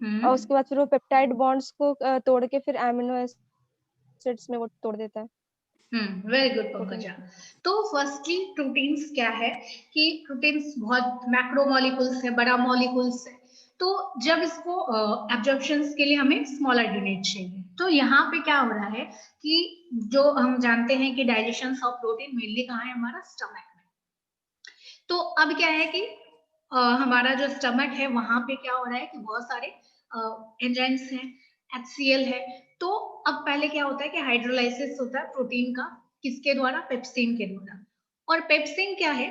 और हम्म उसके बाद फिर वो पेप्टाइड बॉन्ड्स को तोड़ के फिर एमिनो एसिड्स में वो तोड़ देता है वेरी गुड प्रोटीन पंकजा। को। तो फर्स्टली प्रोटीन्स क्या है कि प्रोटीन्स बहुत मैक्रो मॉलिक्यूल्स है, बड़ा मॉलिक्यूल्स है। तो जब इसको एब्जॉर्प्शंस के लिए हमें स्मॉलर यूनिट चाहिए। तो यहाँ पे क्या हो रहा है कि जो हम जानते हैं कि डाइजेशन ऑफ प्रोटीन मेनली कहाँ है, हमारा स्टमक में। तो अब क्या है कि हमारा जो स्टमक है वहां पे क्या हो रहा है कि बहुत सारे एंजाइम्स हैं, HCl है। तो अब पहले क्या होता है कि हाइड्रोलाइसिस होता है प्रोटीन का, किसके द्वारा, पेप्सिन के द्वारा। और पेप्सिन क्या है,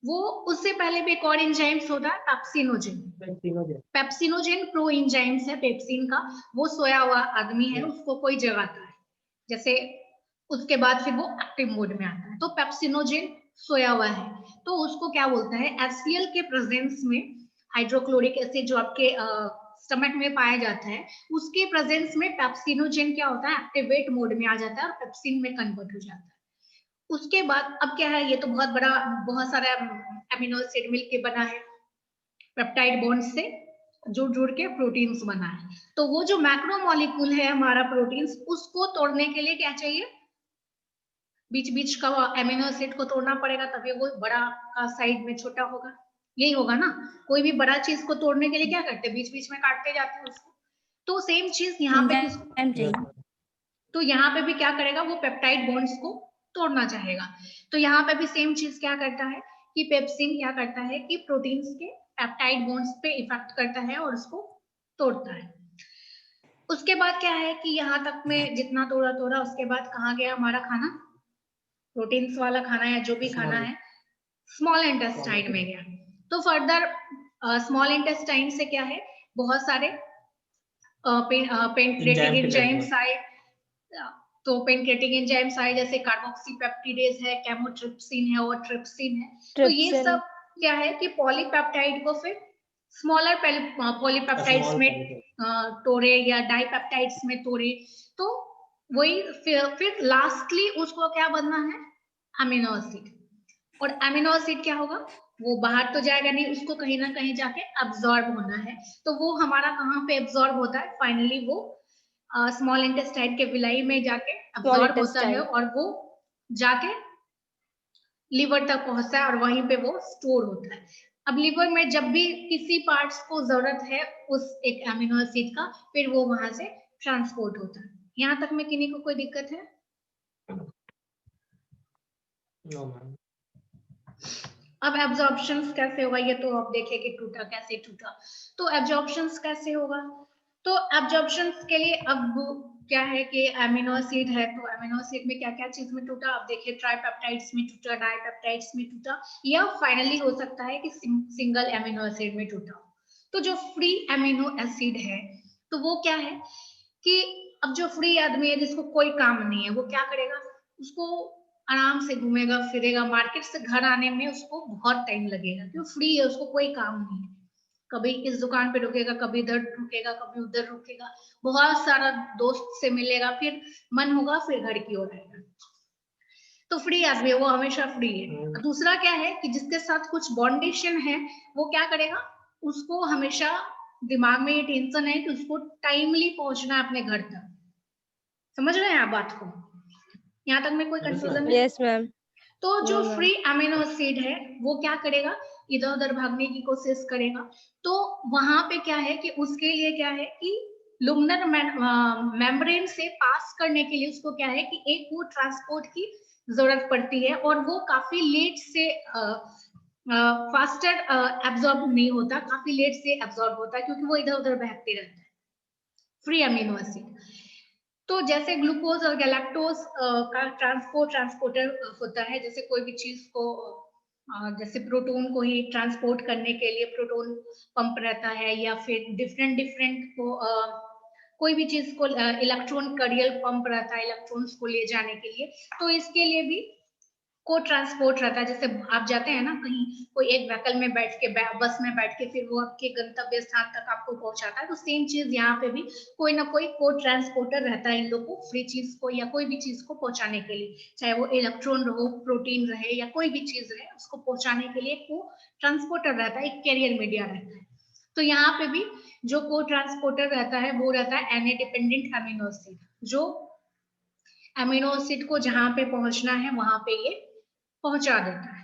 वो उससे पहले भी एक और एंजाइम्स होता है पेप्सिनोजेन। पेप्सिनोजेन प्रो एंजाइम्स है पेप्सिन का। वो सोया हुआ आदमी है, उसको कोई जगाता है, जैसे उसके बाद फिर वो एक्टिव मोड में आता है। तो पेप्सिनोजेन सोया हुआ है, तो उसको क्या बोलता है, HCl के प्रेजेंस में हाइड्रोक्लोरिक एसिड जो आपके स्टमक में पाया जाता है, उसके प्रेजेंस में पेप्सिनोजेन क्या होता है, एक्टिवेट मोड में आ जाता है और पेप्सिन में कन्वर्ट हो जाता है। उसके बाद अब क्या है, ये तो बहुत बड़ा, बहुत सारा अमीनो एसिड मिलके बना है, पेप्टाइड बॉन्ड से जुड़ जुड़ के प्रोटीन्स बना है। तो वो जो मैक्रो मॉलिक्यूल है हमारा प्रोटीन्स, उसको तोड़ने के लिए क्या चाहिए, बीच बीच का एमिनो एसिड को तोड़ना पड़ेगा, तभी वो बड़ा का साइड में छोटा होगा। यही होगा ना, कोई भी बड़ा चीज को तोड़ने के लिए क्या करते हैं, बीच बीच में काटते जाते हैं उसको। तो सेम चीज यहाँ पे तो यहाँ पे भी क्या करेगा, वो पेप्टाइड बॉन्ड्स को तोड़ना चाहेगा। तो यहाँ पे भी सेम चीज क्या करता है कि पेप्सिन क्या करता है कि प्रोटीन्स के पेप्टाइड बॉन्ड्स पे इफेक्ट करता है और उसको तोड़ता है। उसके बाद क्या है कि यहाँ तक में जितना तोड़ा तोड़ा, उसके बाद कहाँ गया हमारा खाना, प्रोटीन्स वाला खाना या जो भी खाना है, स्मॉल इंटेस्टाइन में गया। तो फर्दर स्मॉल इंटेस्टाइन से क्या है, बहुत सारे पेनक्लेटिक एंजाइम्स आए। तो पेनक्लेटिक एंजाइम्स आए, जैसे कार्बोक्सीपेप्टिडेज है, कैमोट्रिप्सिन है और ट्रिप्सिन है। तो ये ट्रिप्सिन। सब क्या है कि पॉलीपेप्टाइड को फिर स्मॉलर पॉलीपेप्टाइड्स में तोड़े या डाइपेप्टाइड्स में तोड़े। तो वही फिर लास्टली उसको क्या बनना है, अमीनो एसिड। और अमीनो एसिड क्या होगा, वो बाहर तो जाएगा नहीं, उसको कहीं ना कहीं जाके अब्सॉर्ब होना है। तो वो हमारा कहाँ पे अब्सॉर्ब होता है, फाइनली वो स्मॉल इंटेस्टाइन के विलाई में जाके स्मॉल अब्सॉर्ब होता है, इंटेस्टाइन। और वो जाके लिवर तक पहुंचता है और वहीं पे वो स्टोर होता है। अब लिवर में जब भी किसी पार्ट्स को जरूरत है उस एक अमीनो एसिड का, फिर वो वहां से ट्रांसपोर्ट होता है। यहाँ तक में किन्हीं को कोई दिक्कत है? अब एब्जॉर्प्शन कैसे होगा, ये तो आप देखें कि टूटा कैसे टूटा। तो एब्जॉर्प्शन कैसे होगा, तो एब्जॉर्प्शन के लिए अब क्या है कि अमीनो एसिड है, तो अमीनो एसिड में क्या क्या चीज में टूटा, आप देखिए ट्राइपेप्टाइड्स में टूटा, डाइपेप्टाइड्स में टूटा, या फाइनली हो सकता है कि सिंगल अमीनो एसिड में टूटा। तो जो फ्री अमीनो एसिड है, तो वो क्या है कि अब जो फ्री आदमी है जिसको कोई काम नहीं है, वो क्या करेगा, उसको आराम से घूमेगा फिरेगा, मार्केट से घर आने में उसको बहुत टाइम लगेगा, क्यों, फ्री है, उसको कोई काम नहीं है। कभी इस दुकान पे रुकेगा, कभी इधर रुकेगा, कभी उधर रुकेगा, बहुत सारा दोस्त से मिलेगा, फिर मन होगा फिर घर की ओर आएगा। तो फ्री आदमी है, वो हमेशा फ्री है। दूसरा क्या है कि जिसके साथ कुछ बॉन्डेशन है, वो क्या करेगा, उसको हमेशा दिमाग में ये टेंशन है कि उसको टाइमली पहुंचना है अपने घर तक। समझ रहे हैं आप बात को? यहाँ तक में कोई कंफ्यूजन है? Yes ma'am. तो जो no ma'am. Free amino acid है, वो क्या करेगा, इधर उधर भागने की कोशिश करेगा। तो वहां पे क्या है कि उसके लिए क्या है कि लुमिनर मेम्ब्रेन से पास करने के लिए उसको क्या है कि एक वो ट्रांसपोर्ट की जरूरत पड़ती है, और वो काफी लेट से फास्टर एब्जॉर्ब नहीं होता, काफी लेट से एब्जॉर्ब होता है, क्योंकि वो इधर उधर बहते रहता है, फ्री अमीनो एसिड। तो जैसे ग्लूकोज और गैलेक्टोज का ट्रांसपोर्टर होता है, जैसे कोई भी चीज को जैसे प्रोटोन को ही ट्रांसपोर्ट करने के लिए प्रोटोन पंप रहता है, या फिर डिफरेंट डिफरेंट को कोई भी चीज को इलेक्ट्रॉन करियल पंप रहता है इलेक्ट्रॉन्स को ले जाने के लिए। तो इसके लिए भी को ट्रांसपोर्ट रहता है, जैसे आप जाते हैं ना कहीं, कोई एक व्हीकल में बैठ के बस में बैठ के फिर वो आपके गंतव्य स्थान तक आपको पहुंचाता है। तो सेम चीज यहाँ पे भी कोई ना कोई को ट्रांसपोर्टर रहता है इन लोग को फ्री चीज को या कोई भी चीज को पहुंचाने के लिए, चाहे वो इलेक्ट्रॉन रहो, प्रोटीन रहे, या कोई भी चीज रहे, उसको पहुंचाने के लिए को ट्रांसपोर्टर रहता है, एक कैरियर मीडिया रहता है। तो यहाँ पे भी जो को ट्रांसपोर्टर रहता है वो रहता है Na डिपेंडेंट अमीनो एसिड, जो अमीनो एसिड को जहां पे पहुंचना है वहां पे ये पहुंचा देता है।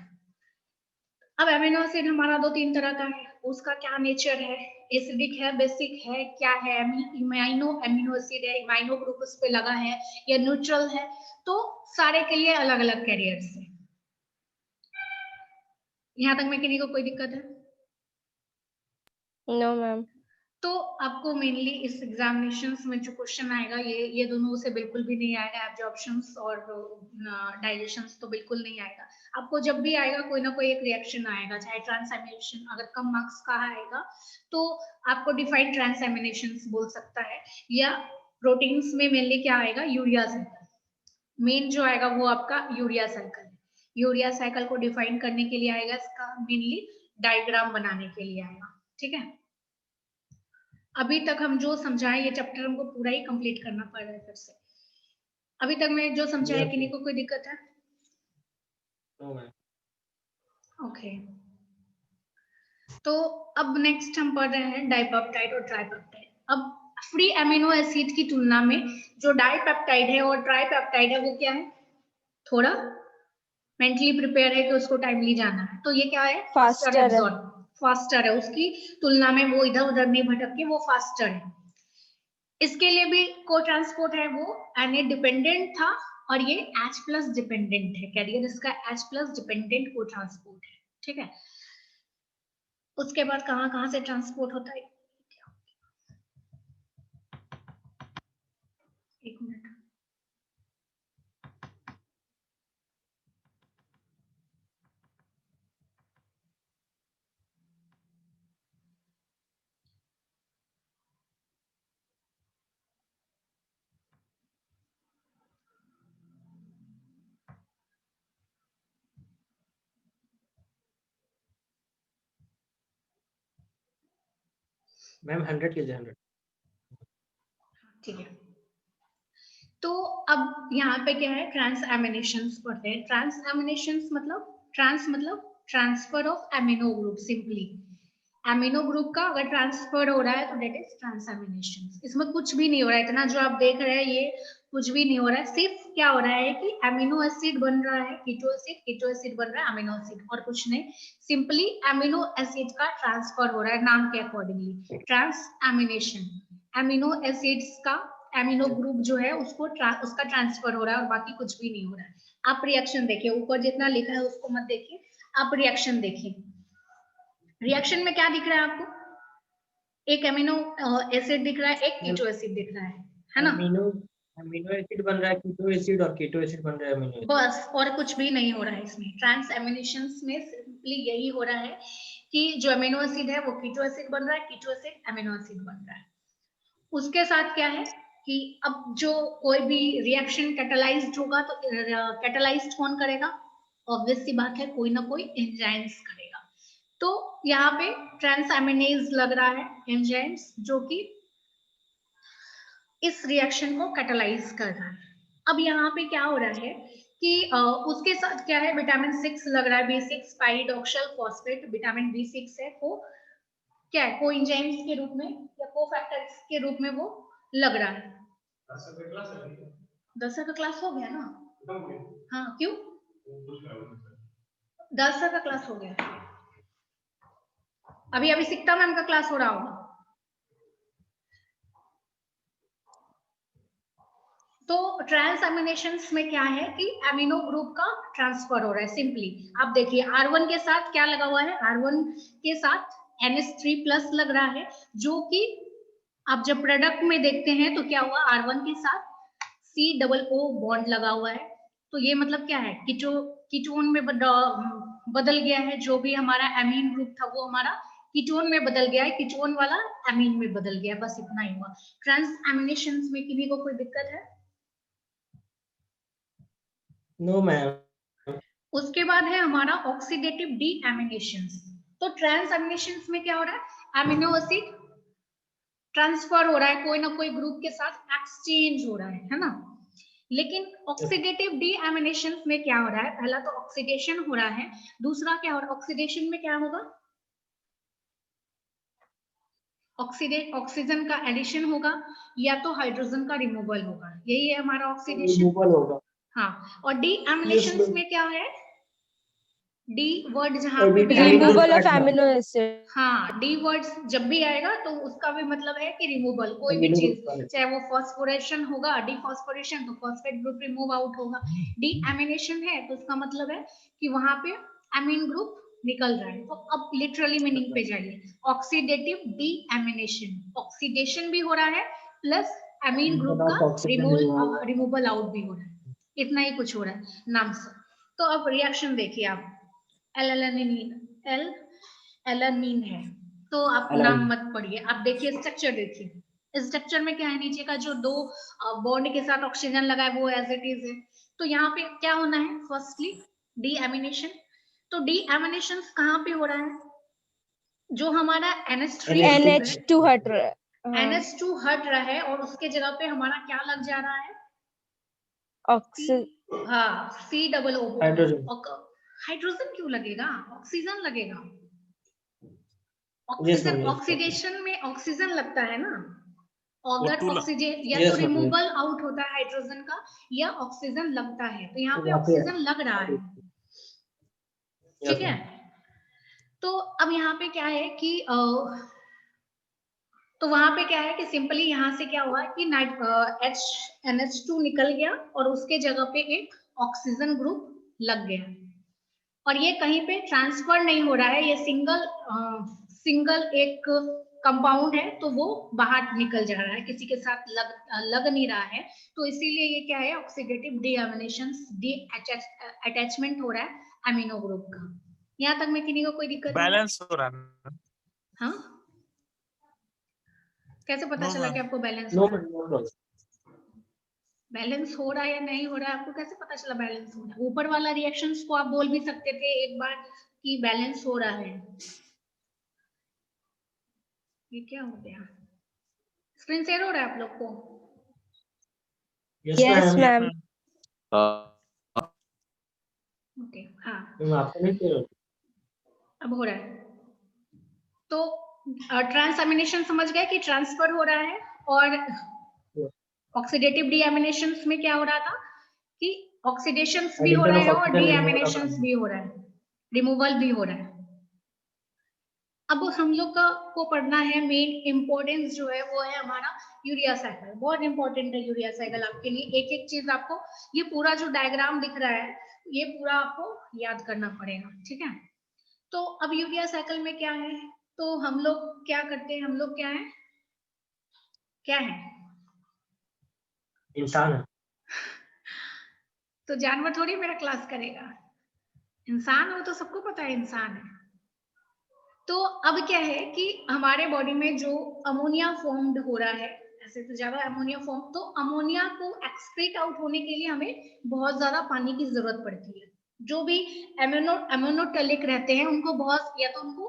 अब अमीनो एसिड हमारा 2-3 तरह का है, उसका क्या नेचर है, एसिडिक है, बेसिक है, क्या है, इमाइनो अमीनो एसिड है, इमाइनो ग्रुप उस पे लगा है या न्यूट्रल है, तो सारे के लिए अलग अलग कैरियर्स है। यहाँ तक में किसी को कोई दिक्कत है? No ma'am. तो आपको मेनली इस एग्जामिनेशंस में जो क्वेश्चन आएगा ये दोनों से बिल्कुल भी नहीं आएगा, एब्जॉर्प्शंस और डाइजेशंस तो बिल्कुल नहीं आएगा। आपको जब भी आएगा कोई ना कोई एक रिएक्शन आएगा, चाहे ट्रांसएमिनेशन, अगर कम मार्क्स का आएगा तो आपको डिफाइंड ट्रांसएमिनेशंस बोल सकता है, या प्रोटीन्स में मेनली क्या आएगा, यूरिया साइकिल। मेन जो आएगा वो आपका यूरिया साइकिल। यूरिया साइकिल को डिफाइन करने के लिए आएगा, इसका मेनली डायग्राम बनाने के लिए आएगा। ठीक है, अभी तक हम जो समझाए ये चैप्टर हमको पूरा ही कंप्लीट करना पड़ रहा है फिर से। अभी तक मैं जो समझाया किन्हीं को कोई दिक्कत है? ओके, तो अब नेक्स्ट हम पढ़ रहे हैं डाइपेप्टाइड और ट्राइपेप्टाइड। अब फ्री अमीनो एसिड की तुलना में जो डाइपेप्टाइड है और ट्राइपेप्टाइड है वो क्या है, थोड़ा मेंटली प्रिपेयर है कि उसको टाइमली जाना है। तो ये क्या है, फास्टर एब्जॉर्ब, फास्टर है, उसकी तुलना में वो इधर उधर नहीं भटक के वो फास्टर है। इसके लिए भी को ट्रांसपोर्ट है वो Na डिपेंडेंट था और ये H+ डिपेंडेंट है, कैरियर इसका H+ डिपेंडेंट को ट्रांसपोर्ट है। ठीक है, उसके बाद कहां कहां से ट्रांसपोर्ट होता है, एक मिनट, मैम 100 कीजिए 100। ठीक है, तो अब यहाँ पे क्या है, ट्रांसएमिनेशंस पढ़ते हैं। ट्रांसएमिनेशंस मतलब transfer of amino group, simply amino group का अगर ट्रांसफर हो रहा है तो डेट इज ट्रांसएमिनेशंस। इसमें कुछ भी नहीं हो रहा है, इतना जो आप देख रहे हैं ये कुछ भी नहीं हो रहा है, सिर्फ क्या हो रहा है कि एमिनो एसिड बन रहा है, कीटो एसिड बन रहा है, अमीनो एसिड, और कुछ नहीं, सिंपली एमिनो एसिड का ट्रांसफर हो रहा है नाम के अकॉर्डिंगली, ट्रांसएमिनेशन। एमिनो एसिड्स का एमिनो ग्रुप जो है उसको उसका ट्रांसफर हो रहा है और बाकी कुछ भी नहीं हो रहा है। आप रिएक्शन देखिए, ऊपर जितना लिखा है उसको मत देखिए, आप रिएक्शन देखिए। रिएक्शन में क्या दिख रहा है आपको, एक एमिनो एसिड दिख रहा है, एक कीटो एसिड दिख रहा है ना, अमीनो एसिड बन रहा है कीटो एसिड और कीटो एसिड बन रहा है अमीनो एसिड, बस, और कुछ भी नहीं हो रहा है इसमें। ट्रांसएमिनेशंस में सिंपली यही हो रहा है कि जो अमीनो एसिड है वो कीटो एसिड बन रहा है, कीटो एसिड अमीनो एसिड बन रहा है। उसके साथ क्या है कि अब जो कोई भी रिएक्शन कैटालाइज्ड होगा तो कैटालाइज्ड कौन करेगा, ऑब्वियस सी बात है कोई ना कोई एंजाइम्स करेगा। तो यहाँ पे ट्रांसएमिनेज लग रहा है एंजाइम्स, जो कि इस रिएक्शन को कैटालाइज कर रहा है। अब यहाँ पे क्या हो रहा है कि उसके साथ क्या है, विटामिन 6 लग रहा है, B6 पाइरिडॉक्सिल फॉस्फेट, विटामिन B6 है, वो क्या है, को एंजाइम्स के रूप में या को फैक्टर्स के रूप में वो लग रहा है। 10 का क्लास हो गया ना, हाँ क्यों, 10 का क्लास हो गया, अभी सिक्ता मैम का क्लास हो रहा होगा। तो ट्रांसएमिनेशंस में क्या है कि एमिनो ग्रुप का ट्रांसफर हो रहा है। सिंपली आप देखिए R1 के साथ क्या लगा हुआ है, R1 के साथ NH3+ लग रहा है, जो कि आप जब प्रोडक्ट में देखते हैं तो क्या हुआ, R1 के साथ COO बॉन्ड लगा हुआ है। तो ये मतलब क्या है, कीटोन में बदल गया है, जो भी हमारा एमीन ग्रुप था वो हमारा कीटोन में बदल गया है, कीटोन वाला एमीन में बदल गया, बस इतना ही हुआ। ट्रांसएमिनेशंस में किसी को कोई दिक्कत है? No ma'am. उसके बाद है हमारा ऑक्सीडेटिव डीएमिनेशंस। तो ट्रांसएमिनेशंस में क्या हो रहा है, एमिनो एसिड ट्रांसफर हो रहा है, कोई ना कोई ग्रुप के साथ एक्सचेंज हो रहा है ना। लेकिन ऑक्सीडेटिव डीएमिनेशन में क्या हो रहा है, पहला तो ऑक्सीडेशन हो रहा है, दूसरा क्या हो रहा है, ऑक्सीडेशन में क्या होगा, ऑक्सीजन का एडिशन होगा या तो हाइड्रोजन का रिमूवल होगा, यही है हमारा ऑक्सीडेशन। रिमूवल होगा। हाँ, और डी एमिनेशंस में क्या है, डी वर्ड जहाँ पे भी Amino आएगा, removal of acid. Amino acid. हाँ, डी वर्ड जब भी आएगा तो उसका भी मतलब है कि रिमूवल, कोई भी Amino चीज, group. चाहे वो फॉस्फोरेशन होगा, डिफॉस्फोरेशन, तो फॉस्फेट ग्रुप रिमूव आउट होगा। डी एमिनेशन है तो उसका मतलब है कि वहां पे एमीन ग्रुप निकल रहा है। तो अब लिटरली मीनिंग पे जाइए, ऑक्सीडेटिव डी एमिनेशन, ऑक्सीडेशन भी हो रहा है प्लस एमीन ग्रुप का रिमूवल आउट भी हो रहा है, इतना ही कुछ हो रहा है नाम से। तो अब रिएक्शन देखिए आप, एलानीन है, तो आप नाम मत पढ़िए, आप देखिए स्ट्रक्चर देखिए। इस स्ट्रक्चर में क्या है, नीचे का जो दो बॉन्ड के साथ ऑक्सीजन लगा है वो एज इट इज है। तो यहाँ पे क्या होना है, फर्स्टली डी एमिनेशन। तो डी एमिनेशन कहाँ पे हो रहा है, जो हमारा NH3 NH2 हट रहा है। NH2 हट रहा है और उसके जगह पे हमारा क्या लग जा रहा है, ऑक्सीजन। हाँ, COO। हाइड्रोजन। हाइड्रोजन क्यों लगेगा, ऑक्सीजन लगेगा। Yes, oxygen, ma'am, yes. Oxidation में ऑक्सीजन लगता है ना, अगर O2 ऑक्सीजन या Yes, तो ma'am, yes. रिमूवल आउट होता है हाइड्रोजन का या ऑक्सीजन लगता है, तो यहाँ पे यहाँ पे ऑक्सीजन लग रहा है, Yes, ठीक है। ma'am. तो अब यहाँ पे क्या है कि तो वहां पे क्या है कि सिंपली यहाँ से क्या हुआ कि NH2 निकल गया और उसके जगह पे एक ऑक्सीजन ग्रुप लग गया, और ये कहीं पे ट्रांसफर नहीं हो रहा है, ये सिंगल एक कंपाउंड है तो वो बाहर निकल जा रहा है, किसी के साथ लग नहीं रहा है। तो इसीलिए ये क्या है, ऑक्सीडेटिव डीएमिनेशन, डी अटैचमेंट हो रहा है एमिनो ग्रुप का। यहाँ तक में किन्हीं को कोई दिक्कत नहीं? बैलेंस हो रहा है। हाँ, कैसे पता No, चला ma'am. कि आपको बैलेंस No, हो रहा है? ma'am, no problem. बैलेंस हो रहा है या नहीं हो रहा है, आपको कैसे पता चला बैलेंस हो रहा है? ऊपर वाला रिएक्शंस को आप बोल भी सकते थे एक बार कि बैलेंस हो रहा है। ये क्या हो गया, स्क्रीन शेयर हो रहा है आप लोग को? Yes, yes ma'am. Ma'am. Okay, हाँ, Ma'am, आपको नहीं clear होता? अब हो रहा है। तो ट्रांसएमिनेशन समझ गए कि ट्रांसफर हो रहा है, और ऑक्सीडेटिव डीएमिनेशन में क्या हो रहा था कि ऑक्सीडेशन भी हो Addition रहा of है और oxygen, removal of deamination amine. भी हो रहा है, रिमूवल भी हो रहा है। अब हम लोग को पढ़ना है, मेन इंपॉर्टेंस जो है वो है हमारा यूरिया साइकिल। बहुत इंपॉर्टेंट है यूरिया साइकिल आपके लिए, एक एक चीज आपको, ये पूरा जो डायग्राम दिख रहा है ये पूरा आपको याद करना पड़ेगा, ठीक है। तो अब यूरिया साइकिल में क्या है, तो हम लोग क्या करते हैं, हम लोग क्या है, क्या है, इंसान है। तो जानवर थोड़ी मेरा क्लास करेगा, इंसान हो तो सबको पता है इंसान है। तो अब क्या है कि हमारे बॉडी में जो अमोनिया फॉर्म्ड हो रहा है, ऐसे तो ज्यादा अमोनिया फॉर्म, तो अमोनिया को एक्सक्रीट आउट होने के लिए हमें बहुत ज्यादा पानी की जरूरत पड़ती है। जो भी एमोनोटलिक रहते हैं उनको बहुत, या तो उनको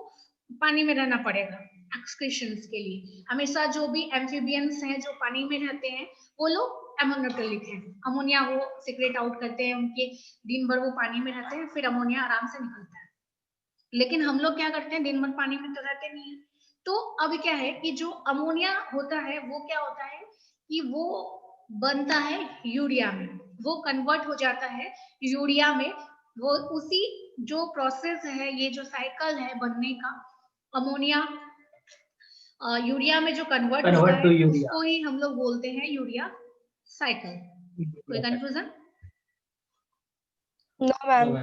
पानी में रहना पड़ेगा एक्सक्रीशंस के लिए। हमेशा जो भी एम्फीबियंस हैं जो पानी में रहते हैं वो लोग एमोनोटलिक हैं, अमोनिया वो सिक्रेट आउट करते हैं, उनके दिन भर वो पानी में रहते हैं, फिर अमोनिया आराम से निकलता है। लेकिन हम लोग क्या करते हैं, दिन भर पानी में तो रहते नहीं है। तो अब क्या है कि जो अमोनिया होता है वो क्या होता है कि वो बनता है यूरिया में, वो कन्वर्ट हो जाता है यूरिया में। वो उसी जो प्रोसेस है, ये जो साइकिल है बनने का, अमोनिया यूरिया में जो कन्वर्ट होता है उसको ही हम लोग बोलते हैं यूरिया साइकिल। कोई कंफ्यूजन? No ma'am.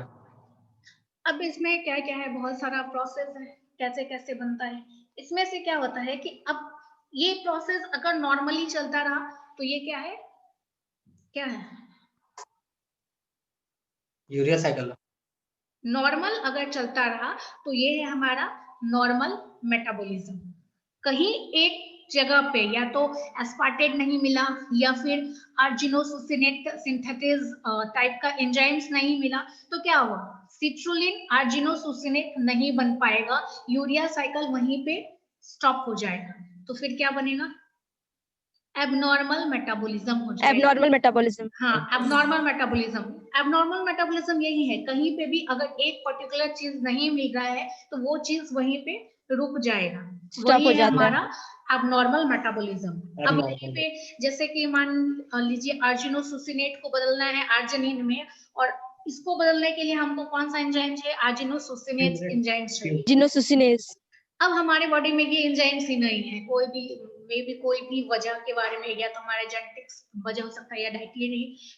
अब इसमें क्या क्या है, बहुत सारा प्रोसेस है, कैसे कैसे बनता है। इसमें से क्या होता है कि अब ये प्रोसेस अगर नॉर्मली चलता रहा तो ये क्या है, क्या है, यूरिया साइकिल। नॉर्मल अगर चलता रहा तो ये है हमारा नॉर्मल मेटाबॉलिज्म। कहीं एक जगह पे या तो एस्पार्टेट नहीं मिला या फिर आर्जिनोसुसिनेट सिंथेसिस टाइप का एंजाइम्स नहीं मिला, तो क्या हुआ, सिट्रुलिन आर्जिनोसुसिनेट नहीं बन पाएगा, यूरिया साइकिल वहीं पे स्टॉप हो जाएगा। तो फिर क्या बनेगा, एबनॉर्मल मेटाबॉलिज्म हो जाएगा। Abnormal metabolism. हाँ, एबनॉर्मल मेटाबॉलिज्म। एबनॉर्मल मेटाबॉलिज्म यही है, कहीं पे भी अगर एक पर्टिकुलर चीज नहीं मिल रहा है तो वो चीज वहीं पे रुक जाएगा, स्टॉप वही हो है जाता है। हमारा एबनॉर्मल मेटाबॉलिज्म। अब यहीं पे जैसे कि मान लीजिए आर्जिनोसुसिनेट को बदलना है आर्जिनिन में, और इसको बदलने के लिए हमको कौन सा एंजाइम चाहिए? आर्जिनोसुसिनेज एंजाइम चाहिए। जिनोसुसिनेज। अब हमारे बॉडी में ये एंजाइम्स ही नहीं है, कोई भी वजह के बारे में, या तो हमारे जेनेटिक्स वजह हो सकता है, या डाइटरी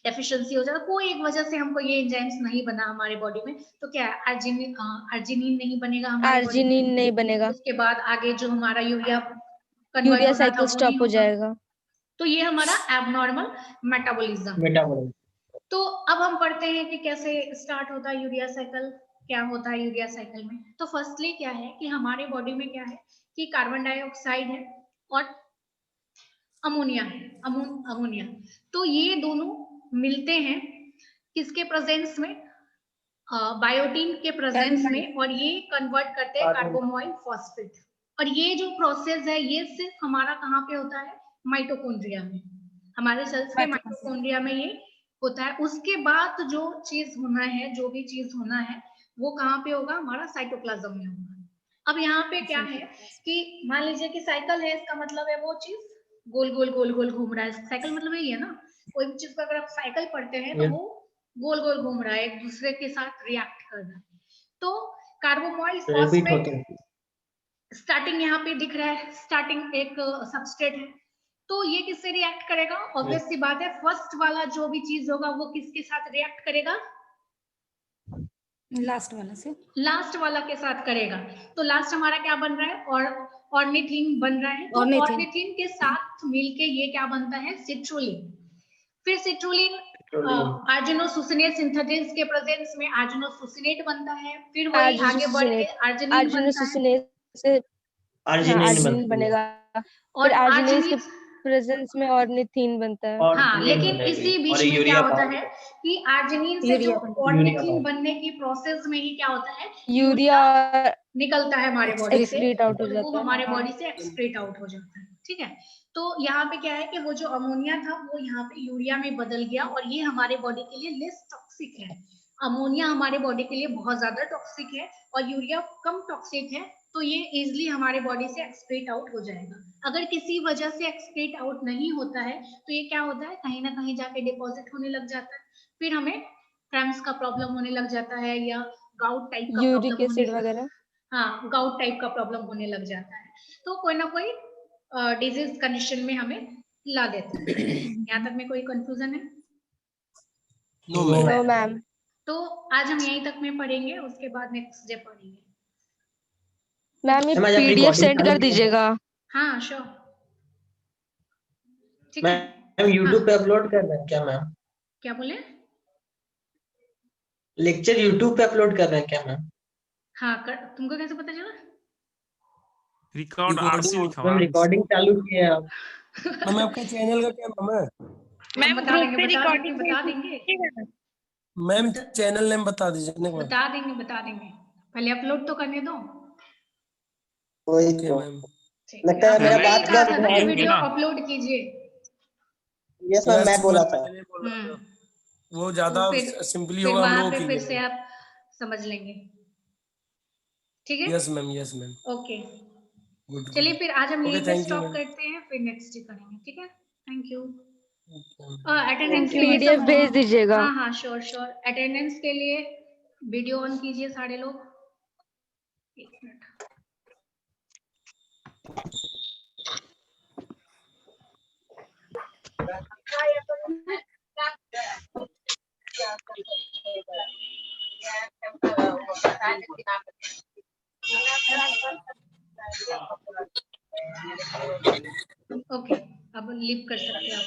डेफिशिएंसी हो जाता है, कोई एक वजह से हमको ये एंजाइम्स नहीं बना हमारे बॉडी में, तो क्या है? अर्जिनिन नहीं बनेगा हमारे बॉडी में। आर्जिनिन नहीं बनेगा, उसके बाद आगे जो हमारा यूरिया कन्वर्ट यूरिया होना था साइकिल वो स्टॉप नहीं हो होगा। जाएगा। तो ये हमारा एबनॉर्मल मेटाबॉलिज्म। तो अब हम पढ़ते हैं कि कैसे स्टार्ट होता है यूरिया साइकिल, क्या होता है यूरिया साइकिल में। तो फर्स्टली क्या है कि हमारे बॉडी में क्या है कि कार्बन डाइऑक्साइड है और अमोनिया है, अमोनिया। तो ये दोनों मिलते हैं किसके प्रेजेंस में? बायोटीन के प्रेजेंस में, और ये कन्वर्ट करते हैं कार्बोमोइल फॉस्फेट। और ये जो प्रोसेस है ये सिर्फ हमारा कहाँ पे होता है? माइटोकॉन्ड्रिया में, हमारे सेल्स के माइटोकॉन्ड्रिया में ये होता है। उसके बाद जो चीज होना है, जो भी चीज होना है वो कहाँ पे होगा? हमारा साइटोप्लाज्म में होगा। अब यहाँ पे क्या है कि मान लीजिए कि साइकिल है, इसका मतलब है वो चीज गोल गोल गोल गोल घूम रहा है। साइकिल मतलब यही है ना, कोई भी चीज का अगर आप साइकिल पढ़ते हैं तो वो गोल गोल घूम रहा है, एक दूसरे के साथ रिएक्ट कर रहा है। तो कार्बोमोइल फॉस्फेट स्टार्टिंग यहाँ पे दिख रहा है, स्टार्टिंग एक सबस्ट्रेट है, तो ये किससे रिएक्ट करेगा? ऑब्वियस सी बात है, फर्स्ट वाला जो भी चीज होगा वो किसके साथ रिएक्ट करेगा? लास्ट वाला से, लास्ट वाला के साथ करेगा। तो लास्ट हमारा क्या बन रहा है? और ऑर्निथिन बन रहा है। तो ऑर्निथिन के साथ मिलके ये क्या बनता है? सिट्रुलिन। फिर सिट्रुलिन आर्जिनोसुसिनेट सिंथेसिस के प्रेजेंस में आर्जिनोसुसिनेट बनता है। फिर वही आगे बढ़ के आर्जिनोसुसिनेट से आर्जिनिन बनेगा, और आर्जिनिन के प्रेजेंस में ऑर्निथिन बनता है। हाँ, लेकिन इसी बीच में क्या होता है कि आर्जिनिन से जो ऑर्निथिन बनने की प्रोसेस में ही क्या होता है? यूरिया निकलता है हमारे बॉडी से, एक्सक्रीट आउट हो जाता वो है, हमारे बॉडी से एक्सक्रीट आउट हो जाता है। ठीक है, तो यहाँ पे क्या है कि वो जो अमोनिया था वो यहाँ पे यूरिया में बदल गया, और ये हमारे बॉडी के लिए लेस टॉक्सिक है। अमोनिया हमारे बॉडी के लिए बहुत ज्यादा टॉक्सिक है और यूरिया कम टॉक्सिक है, तो ये इजिली हमारे बॉडी से एक्सक्रीट आउट हो जाएगा। अगर किसी वजह से एक्सक्रीट आउट नहीं होता है तो ये क्या होता है? कहीं ना कहीं जाके डिपॉजिट होने लग जाता है, फिर हमें क्रैम्प्स का प्रॉब्लम होने लग जाता है, या गाउट टाइप का यूरिक एसिड प्रॉब्लम वगैरह। हाँ, गाउट टाइप का प्रॉब्लम होने लग जाता है। तो कोई ना कोई डिजीज कंडीशन में हमें ला देता है। यहाँ तक में कोई कंफ्यूजन है? No ma'am. तो आज हम यहीं तक में पढ़ेंगे, उसके बाद नेक्स्ट डे पढ़ेंगे। मैम ये पीडीएफ सेंड कर दीजिएगा। हाँ श्योर, ठीक है। मैम यूट्यूब पे अपलोड कर रहे हैं क्या मैम? क्या बोले? लेक्चर यूट्यूब पे अपलोड कर रहे हैं क्या मैम? हाँ, तुमको कैसे पता चला? रिकॉर्ड आरसी लिखा मैम रिकॉर्डिंग चालू किए हैं आप? मैम आपके चैनल का क्या नाम है? मैम बता देंगे। मैम चैनल नेम बता दीजिए। बता देंगे, पहले अपलोड तो करने दो। मैम लगता है मेरा बात कर वीडियो अपलोड कीजिए। यस मैम, मैं बोला था। वो ज्यादा सिंपली होगा हम लोगों के लिए। फिर से आप समझ लेंगे, ठीक है? Yes ma'am, yes ma'am. Okay, चलिए फिर आज हम यहीं पे स्टॉप करते हैं, फिर नेक्स्ट डे करेंगे, ठीक है? Thank you. अटेंडेंस के लिए पीडीएफ भेज दीजिएगा। हाँ श्योर। अटेंडेंस के लिए वीडियो ऑन कीजिए सारे लोग। एक मिनट। ओके, अब लीव कर सकते हैं आप।